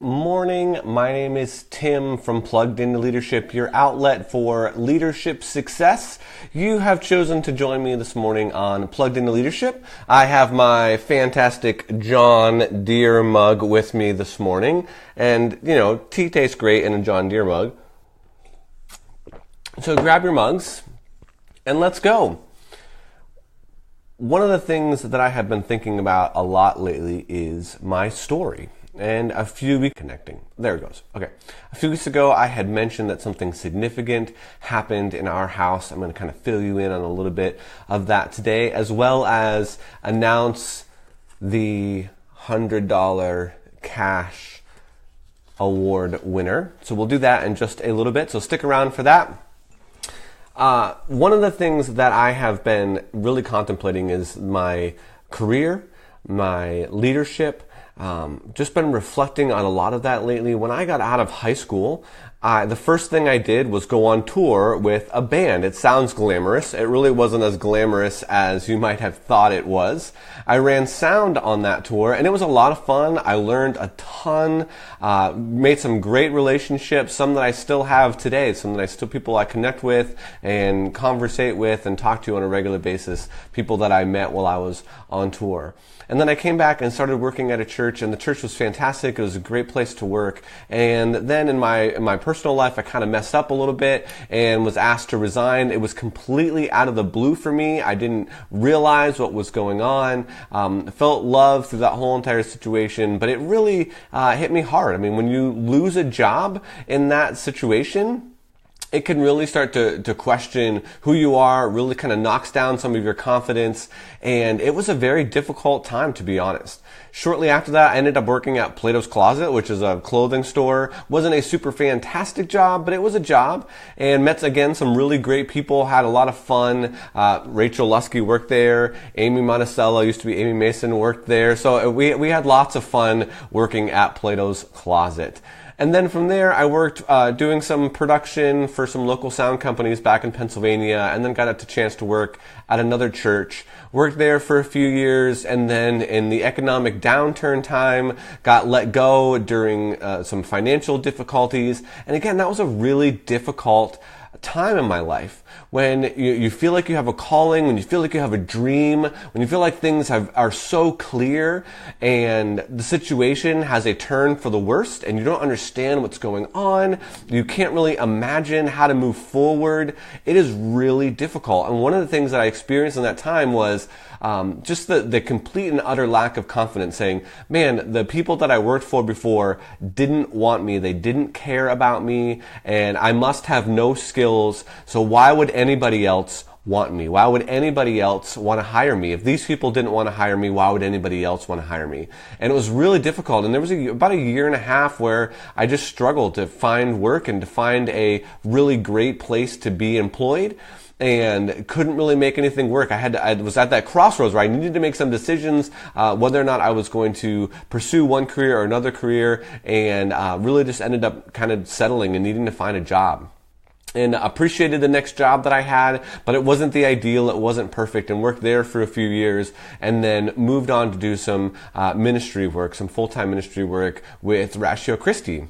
morning. My name is Tim from Plugged Into Leadership, your outlet for leadership success. You have chosen to join me this morning on Plugged Into Leadership. I have my fantastic John Deere mug with me this morning. And, tea tastes great in a John Deere mug. So grab your mugs and let's go. One of the things that I have been thinking about a lot lately is my story. And a few weeks connecting. There it goes. Okay. A few weeks ago, I had mentioned that something significant happened in our house. I'm going to kind of fill you in on a little bit of that today, as well as announce the $100 cash award winner. So we'll do that in just a little bit. So stick around for that. One of the things that I have been really contemplating is my career, my leadership. Just been reflecting on a lot of that lately. When I got out of high school, the first thing I did was go on tour with a band. It sounds glamorous. It really wasn't as glamorous as you might have thought it was. I ran sound on that tour, and it was a lot of fun. I learned a ton, made some great relationships, some that I still have today, some that people I connect with and conversate with and talk to on a regular basis, people that I met while I was on tour. And then I came back and started working at a church, and the church was fantastic. It was a great place to work. And then in my personal life, I kind of messed up a little bit and was asked to resign. It was completely out of the blue for me. I didn't realize what was going on. Felt love through that whole entire situation, but it really hit me hard. I mean, when you lose a job in that situation, it can really start to question who you are, really kind of knocks down some of your confidence, and it was a very difficult time, to be honest. Shortly after that, I ended up working at Plato's Closet, which is a clothing store. Wasn't a super fantastic job, but it was a job, and met, again, some really great people, had a lot of fun. Rachel Lusky worked there. Amy Monticello, used to be Amy Mason, worked there. So we had lots of fun working at Plato's Closet. And then from there, I worked doing some production for some local sound companies back in Pennsylvania, and then got a chance to work at another church. Worked there for a few years, and then in the economic downturn time, got let go during some financial difficulties. And again, that was a really difficult time in my life when you feel like you have a calling, when you feel like you have a dream, when you feel like things are so clear and the situation has a turn for the worst and you don't understand what's going on, you can't really imagine how to move forward. It is really difficult. And one of the things that I experienced in that time was just the complete and utter lack of confidence, saying, man, the people that I worked for before didn't want me, they didn't care about me, and I must have no skills, so why would anybody else want me? Why would anybody else want to hire me? If these people didn't want to hire me, why would anybody else want to hire me? And it was really difficult. And there was about a year and a half where I just struggled to find work and to find a really great place to be employed, and couldn't really make anything work. I was at that crossroads where I needed to make some decisions, whether or not I was going to pursue one career or another career, and really just ended up kind of settling and needing to find a job. And appreciated the next job that I had, but it wasn't the ideal, it wasn't perfect, and worked there for a few years, and then moved on to do some ministry work, some full-time ministry work with Ratio Christi.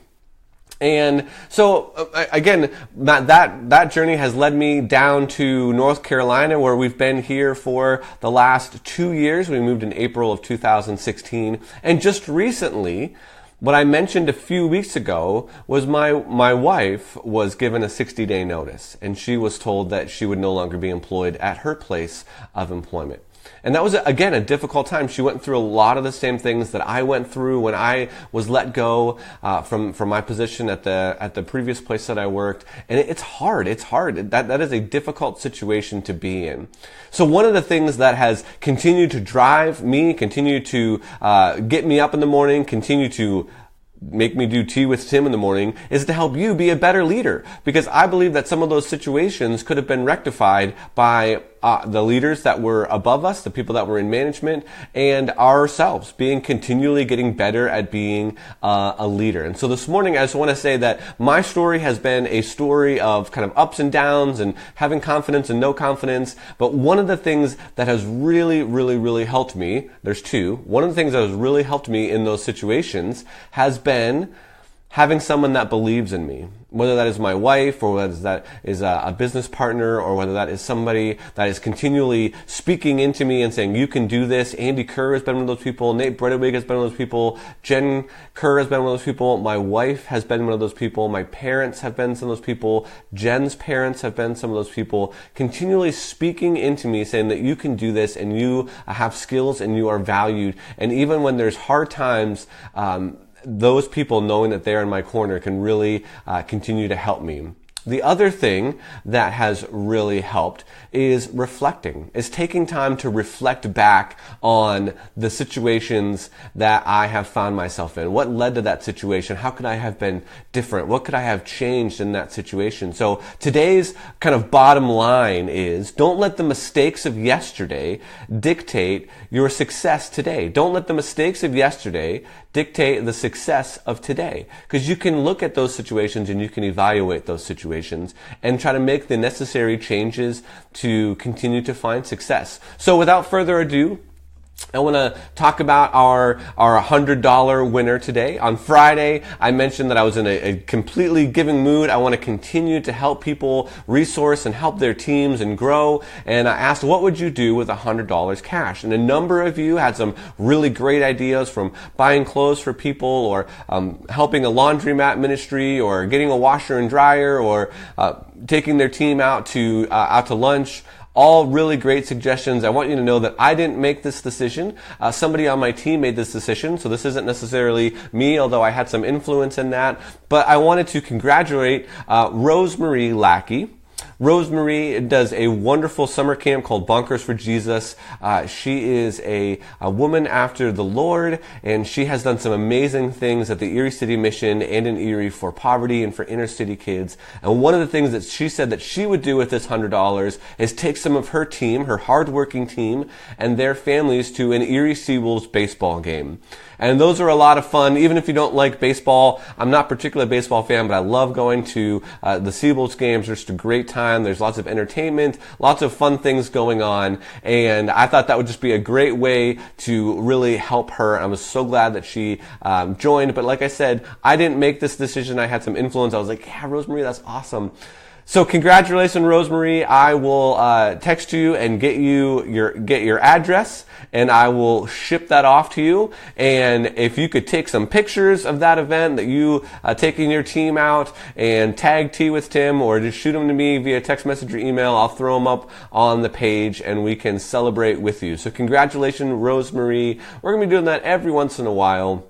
And so, again, that journey has led me down to North Carolina, where we've been here for the last 2 years. We moved in April of 2016. And just recently, what I mentioned a few weeks ago was my wife was given a 60-day notice, and she was told that she would no longer be employed at her place of employment. And that was, again, a difficult time. She went through a lot of the same things that I went through when I was let go from my position at the previous place that I worked. And it's hard. It's hard. That is a difficult situation to be in. So one of the things that has continued to drive me, continue to get me up in the morning, continue to make me do tea with Tim in the morning, is to help you be a better leader. Because I believe that some of those situations could have been rectified by the leaders that were above us, the people that were in management, and ourselves being continually getting better at being a leader. And so this morning I just want to say that my story has been a story of kind of ups and downs and having confidence and no confidence. But one of the things that has really helped me, there's two. One of the things that has really helped me in those situations has been having someone that believes in me, whether that is my wife or whether that is a business partner or whether that is somebody that is continually speaking into me and saying, you can do this. Andy Kerr has been one of those people. Nate Bredewig has been one of those people. Jen Kerr has been one of those people. My wife has been one of those people. My parents have been some of those people. Jen's parents have been some of those people, continually speaking into me saying that you can do this and you have skills and you are valued. And even when there's hard times, those people knowing that they're in my corner can really continue to help me. The other thing that has really helped is reflecting, is taking time to reflect back on the situations that I have found myself in. What led to that situation? How could I have been different? What could I have changed in that situation? So today's kind of bottom line is don't let the mistakes of yesterday dictate your success today. Don't let the mistakes of yesterday dictate the success of today. Because you can look at those situations and you can evaluate those situations and try to make the necessary changes to continue to find success. So without further ado, I want to talk about our $100 winner today. On Friday, I mentioned that I was in a completely giving mood. I want to continue to help people resource and help their teams and grow. And I asked, what would you do with $100 cash? And a number of you had some really great ideas, from buying clothes for people or helping a laundromat ministry or getting a washer and dryer or taking their team out to lunch. All really great suggestions. I want you to know that I didn't make this decision. Somebody on my team made this decision, so this isn't necessarily me, although I had some influence in that. But I wanted to congratulate Rosemary Lackey. Rosemary does a wonderful summer camp called Bunkers for Jesus. She is a woman after the Lord, and she has done some amazing things at the Erie City Mission and in Erie for poverty and for inner city kids. And one of the things that she said that she would do with this $100 is take some of her team, her hardworking team, and their families to an Erie Seawolves baseball game. And those are a lot of fun. Even if you don't like baseball, I'm not particularly a baseball fan, but I love going to the Seawolves games. They're just a great time. There's lots of entertainment, lots of fun things going on. And I thought that would just be a great way to really help her. I was so glad that she joined. But like I said, I didn't make this decision. I had some influence. I was like, yeah, Rosemary, that's awesome. So congratulations, Rosemary. I will text you and get your address, and I will ship that off to you. And if you could take some pictures of that event that you taking your team out and tag Tea with Tim, or just shoot them to me via text message or email, I'll throw them up on the page and we can celebrate with you. So congratulations, Rosemary. We're going to be doing that every once in a while.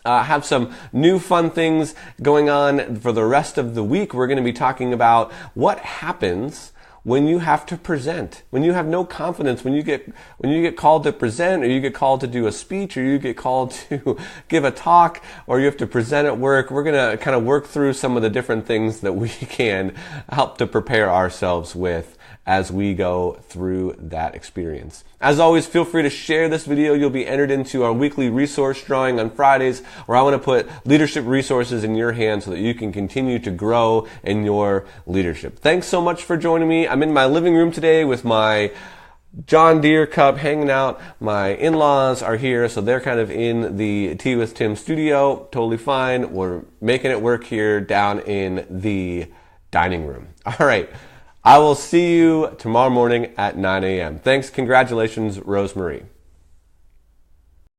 Have some new fun things going on for the rest of the week. We're going to be talking about what happens when you have to present, when you have no confidence, when you get called to present, or you get called to do a speech, or you get called to give a talk, or you have to present at work. We're going to kind of work through some of the different things that we can help to prepare ourselves with as we go through that experience. As always, feel free to share this video. You'll be entered into our weekly resource drawing on Fridays, where I want to put leadership resources in your hands so that you can continue to grow in your leadership. Thanks so much for joining me. I'm in my living room today with my John Deere cup hanging out. My in-laws are here, so they're kind of in the Tea with Tim studio. Totally fine. We're making it work here down in the dining room. All right. I will see you tomorrow morning at 9 a.m. Thanks. Congratulations, Rosemary.